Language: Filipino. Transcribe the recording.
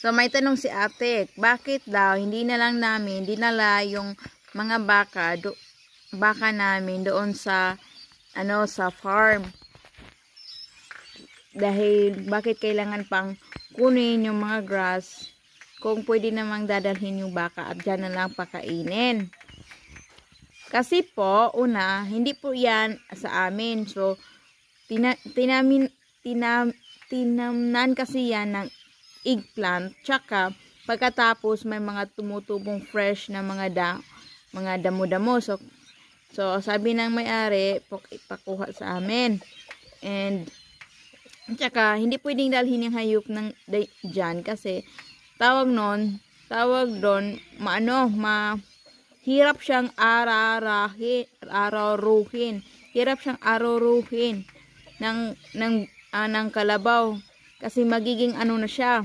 So may tanong si ate, bakit daw hindi na lang namin dinala yung mga baka namin doon sa sa farm? Dahil bakit kailangan pang kunin yung mga grass kung pwede namang dadalhin yung baka at dyan na lang pakainin? Kasi po, una, hindi po yan sa amin. So, tinamnan kasi yan ng eggplant. Tsaka, pagkatapos may mga tumutubong fresh na mga damo-damo. So, sabi ng may-ari, ipakuha sa amin. And, tsaka, hindi pwedeng dalhin yung hayop ng dyan kasi tawag doon, hirap siyang araruhin. Hirap siyang araruhin ng kalabaw kasi magiging na siya.